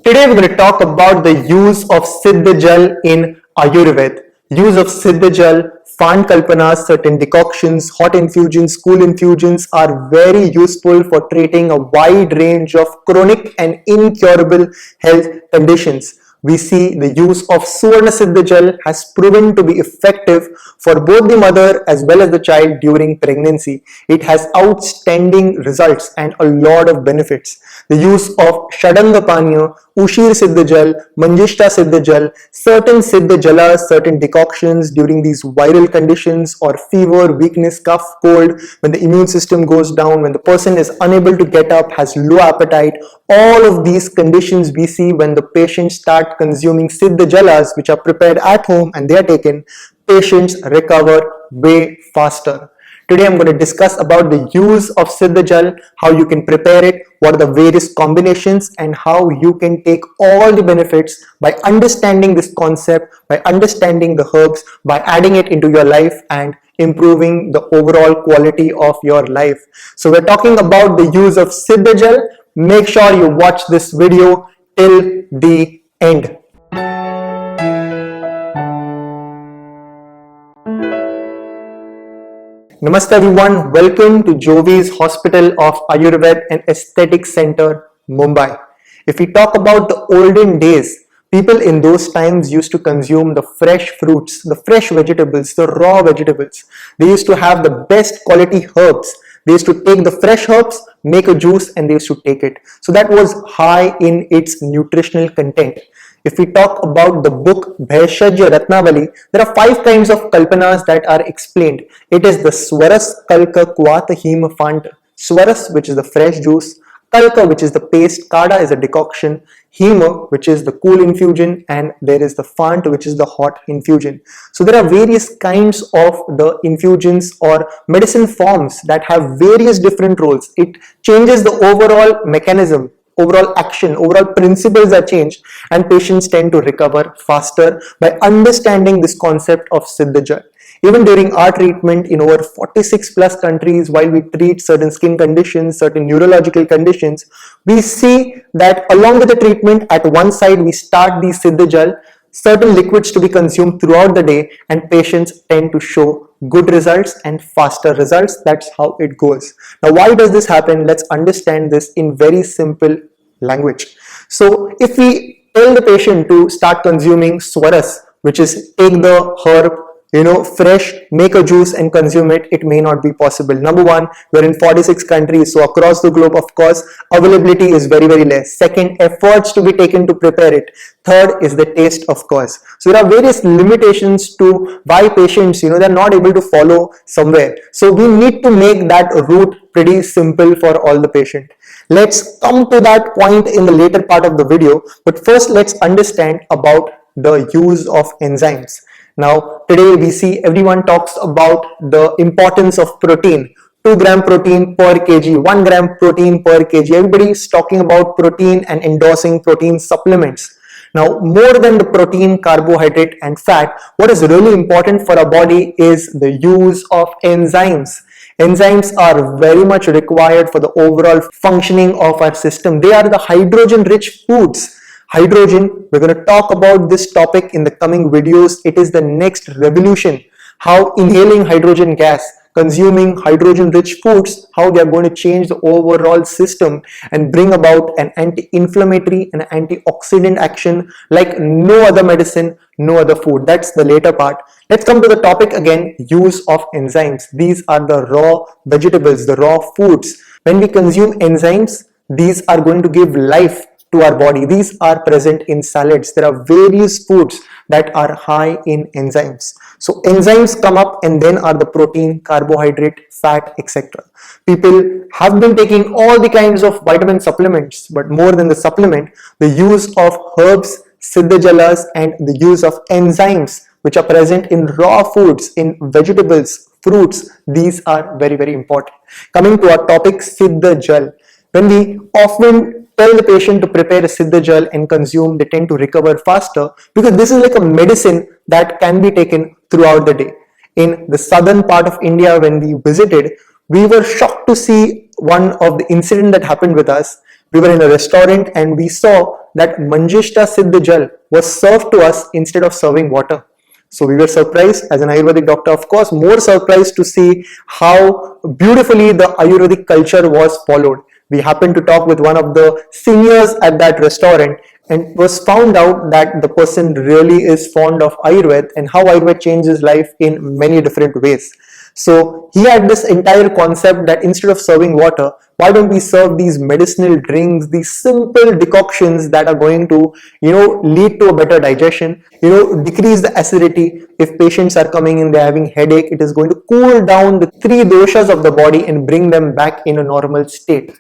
Today we're going to talk about the use of Siddha Jal in Ayurveda. Use of Siddha Jal, Fan Kalpanas, certain decoctions, hot infusions, cool infusions are very useful for treating a wide range of chronic and incurable health conditions. We see the use of Suvarna Siddha Jal has proven to be effective for both the mother as well as the child during pregnancy. It has outstanding results and a lot of benefits. The use of Shadanga Paniya, Ushir Siddha Jal, Manjishta Siddha Jal, certain Siddha Jalas, certain decoctions during these viral conditions or fever, weakness, cough, cold, when the immune system goes down, when the person is unable to get up, has low appetite, all of these conditions we see when the patients start consuming Siddha Jalas which are prepared at home and they are taken, patients recover way faster. Today I'm going to discuss about the use of Siddha Jal, how you can prepare it, what are the various combinations and how you can take all the benefits by understanding this concept, by understanding the herbs, by adding it into your life and improving the overall quality of your life. So we're talking about the use of Siddha Jal. Make sure you watch this video till the end. Namaste everyone, welcome to Jovi's Hospital of Ayurveda and Aesthetic Center, Mumbai. If we talk about the olden days, people in those times used to consume the fresh fruits, the fresh vegetables, the raw vegetables. They used to have the best quality herbs. They used to take the fresh herbs, make a juice and they used to take it. So that was high in its nutritional content. If we talk about the book Bhaishajya Ratnavali, there are 5 kinds of kalpanas that are explained. It is the Swaras, Kalka, Kvata, Hema, Fanta. Swaras, which is the fresh juice, Kalka, which is the paste, Kada is a decoction, Hema, which is the cool infusion, and there is the Fant, which is the hot infusion. So there are various kinds of the infusions or medicine forms that have various different roles. It changes the overall mechanism, overall action, overall principles are changed and patients tend to recover faster by understanding this concept of Siddha Jal. Even during our treatment in over 46 plus countries, while we treat certain skin conditions, certain neurological conditions, we see that along with the treatment, at one side we start the Siddha Jal, certain liquids to be consumed throughout the day, and patients tend to show good results and faster results. That's how it goes. Now, why does this happen? Let's understand this in very simple language. So if we tell the patient to start consuming Swaras, which is take the herb, fresh, make a juice and consume it, it may not be possible. Number one, we're in 46 countries, so across the globe, of course, availability is very, very less. Second, efforts to be taken to prepare it. Third is the taste, of course. So there are various limitations to why patients, they're not able to follow somewhere. So we need to make that route pretty simple for all the patient. Let's come to that point in the later part of the video, but first let's understand about the use of enzymes. Now, today we see everyone talks about the importance of protein. 2 gram protein per kg, 1 gram protein per kg. Everybody is talking about protein and endorsing protein supplements. Now, more than the protein, carbohydrate and fat, what is really important for our body is the use of enzymes. Enzymes are very much required for the overall functioning of our system. They are the hydrogen-rich foods. Hydrogen, we're going to talk about this topic in the coming videos. It is the next revolution. How inhaling hydrogen gas, consuming hydrogen-rich foods, how they are going to change the overall system and bring about an anti-inflammatory and antioxidant action like no other medicine, no other food. That's the later part. Let's come to the topic again, use of enzymes. These are the raw vegetables, the raw foods. When we consume enzymes, these are going to give life to our body. These are present in salads. There are various foods that are high in enzymes. So enzymes come up and then are the protein, carbohydrate, fat, etc. People have been taking all the kinds of vitamin supplements, but more than the supplement, the use of herbs, Siddha Jalas and the use of enzymes which are present in raw foods, in vegetables, fruits, these are very, very important. Coming to our topic, Siddha Jal. When we often tell the patient to prepare a Siddha Jal and consume, they tend to recover faster because this is like a medicine that can be taken throughout the day. In the southern part of India, when we visited, we were shocked to see one of the incident that happened with us. We were in a restaurant and we saw that Manjishta Siddha Jal was served to us instead of serving water. So we were surprised as an Ayurvedic doctor, of course, more surprised to see how beautifully the Ayurvedic culture was followed. We happened to talk with one of the seniors at that restaurant, and was found out that the person really is fond of Ayurveda and how Ayurveda changes life in many different ways. So he had this entire concept that instead of serving water, why don't we serve these medicinal drinks, these simple decoctions that are going to, lead to a better digestion, decrease the acidity. If patients are coming in, they're having headache, it is going to cool down the three doshas of the body and bring them back in a normal state.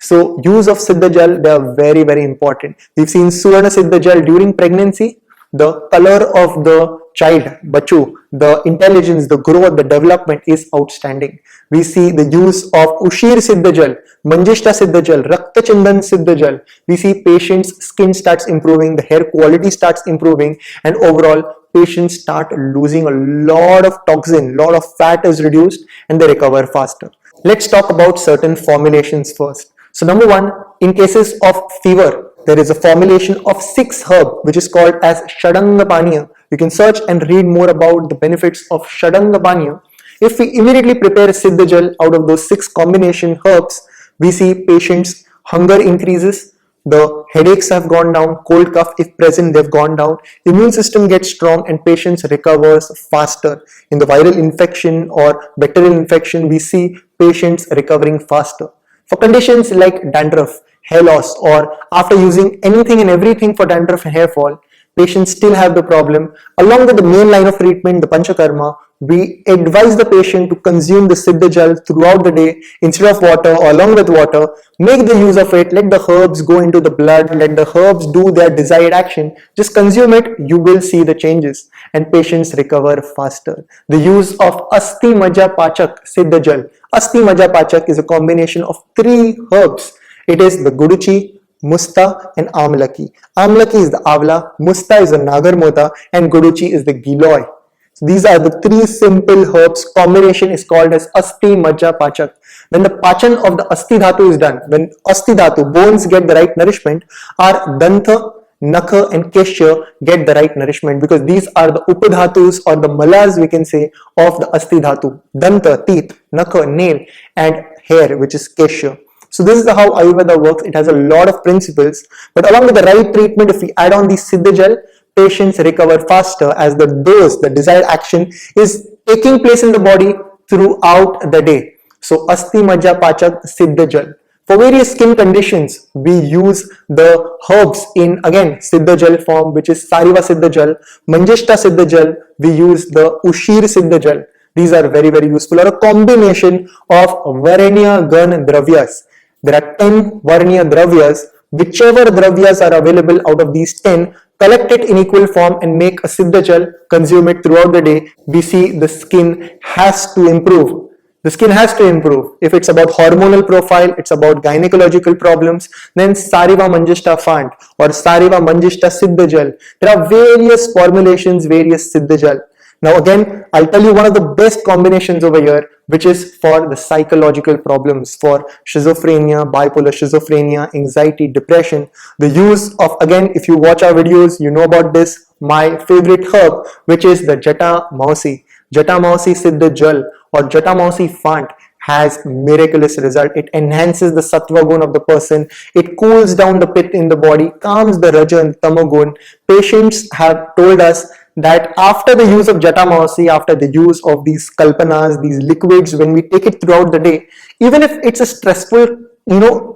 So use of Siddha Jal, they are very, very important. We've seen Suvarna Siddha Jal during pregnancy. The color of the child, Bachu, the intelligence, the growth, the development is outstanding. We see the use of Ushir Siddha Jal, Manjishta Siddha Jal, Rakta Chandan Siddha Jal. We see patients' skin starts improving, the hair quality starts improving, and overall patients start losing a lot of toxin, lot of fat is reduced, and they recover faster. Let's talk about certain formulations first. So number one, in cases of fever, there is a formulation of 6 herb which is called as Shadanga Paniya. You can search and read more about the benefits of Shadanga Paniya. If we immediately prepare Siddha Jal out of those 6 combination herbs, we see patients' hunger increases, the headaches have gone down, cold cough if present they've gone down, immune system gets strong and patients recovers faster. In the viral infection or bacterial infection, we see patients recovering faster. For conditions like dandruff, hair loss, or after using anything and everything for dandruff and hair fall, patients still have the problem. Along with the main line of treatment, the Panchakarma, we advise the patient to consume the Siddha Jal throughout the day instead of water or along with water. Make the use of it, let the herbs go into the blood, let the herbs do their desired action. Just consume it, you will see the changes and patients recover faster. The use of Asti Maja Pachak Siddha Jal. Asti Maja Pachak is a combination of 3 herbs. It is the Guduchi, Musta and Amlaki. Amlaki is the Avla, Musta is the Nagarmota, and Guduchi is the Giloy. So these are the 3 simple herbs. Combination is called as Asti Majja Pachak. When the Pachan of the Asti Dhatu is done, when Asti Dhatu, bones get the right nourishment, our Dantha, Nakha and Keshya get the right nourishment, because these are the Upadhatus or the malas, we can say, of the Asti Dhatu. Danta, teeth, Nakha, nail, and hair, which is Keshya. So this is how Ayurveda works. It has a lot of principles, but along with the right treatment, if we add on the Siddha Jal, patients recover faster as the dose, the desired action is taking place in the body throughout the day. So Asti Majja Pachak Siddha Jal. For various skin conditions, we use the herbs in, again, Siddha Jal form, which is Sariva Siddha Jal, Manjishta Siddha Jal, we use the Ushir Siddha Jal. These are very, very useful, or a combination of Varanya Gan Dravyas. There are 10 Varnya Dravyas. Whichever Dravyas are available out of these 10, collect it in equal form and make a Siddha Jal, consume it throughout the day. We see the skin has to improve. The skin has to improve. If it's about hormonal profile, it's about gynecological problems, then Sariva Manjishta Fant or Sariva Manjishta Siddha Jal. There are various formulations, various Siddha Jal. Now again, I'll tell you one of the best combinations over here, which is for the psychological problems, for schizophrenia, bipolar schizophrenia, anxiety, depression. The use of, again, if you watch our videos, you know about this, my favorite herb, which is the Jata Mausi. Jata Mausi Siddha Jal or Jata Mausi Fant has miraculous result. It enhances the sattva gun of the person. It cools down the pit in the body, calms the raja and tamagun. Patients have told us that after the use of Jata Mausi, after the use of these kalpanas, these liquids, when we take it throughout the day, even if it's a stressful,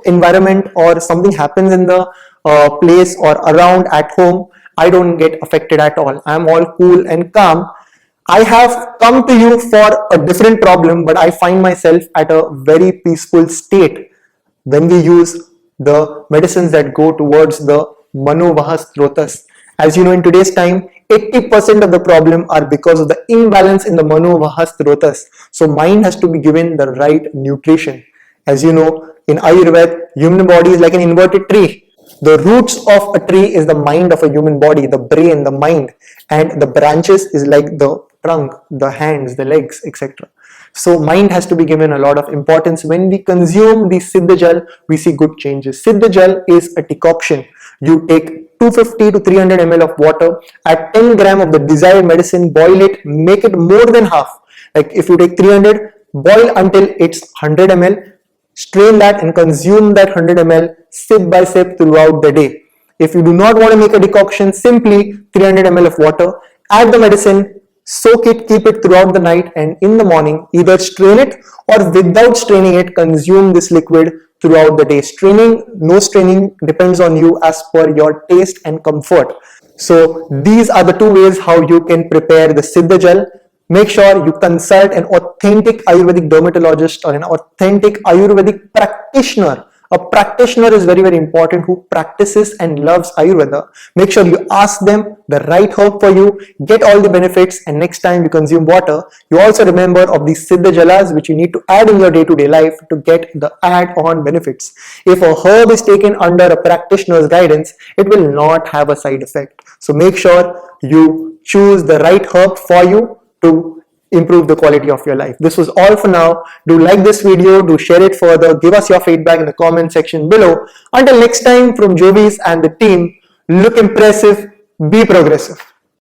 environment or something happens in the place or around at home, I don't get affected at all. I'm all cool and calm. I have come to you for a different problem, but I find myself at a very peaceful state when we use the medicines that go towards the Manovahas Strotas. As you know, in today's time, 80% of the problem are because of the imbalance in the Manovahas Strotas. So mind has to be given the right nutrition. As you know, in Ayurveda, human body is like an inverted tree. The roots of a tree is the mind of a human body, the brain, the mind, and the branches is like the trunk, the hands, the legs, etc. So mind has to be given a lot of importance. When we consume the Siddha Jal, we see good changes. Siddha Jal is a decoction. You take 250 to 300 ml of water, add 10 gram of the desired medicine, boil it, make it more than half. Like if you take 300, boil until it's 100 ml, strain that and consume that 100 ml sip by sip throughout the day. If you do not want to make a decoction, simply 300 ml of water, add the medicine, soak it, keep it throughout the night, and in the morning either strain it or without straining it, consume this liquid throughout the day. Straining, no straining, depends on you as per your taste and comfort. So these are the two ways how you can prepare the Siddha Jal. Make sure you consult an authentic Ayurvedic dermatologist or an authentic Ayurvedic practitioner. A practitioner is very, very important who practices and loves Ayurveda. Make sure you ask them the right herb for you, get all the benefits, and next time you consume water, you also remember of these Siddha Jalas which you need to add in your day-to-day life to get the add-on benefits. If a herb is taken under a practitioner's guidance, it will not have a side effect. So make sure you choose the right herb for you to improve the quality of your life. This was all for now. Do like this video, do share it further, give us your feedback in the comment section below. Until next time, from Jovis and the team, look impressive, be progressive.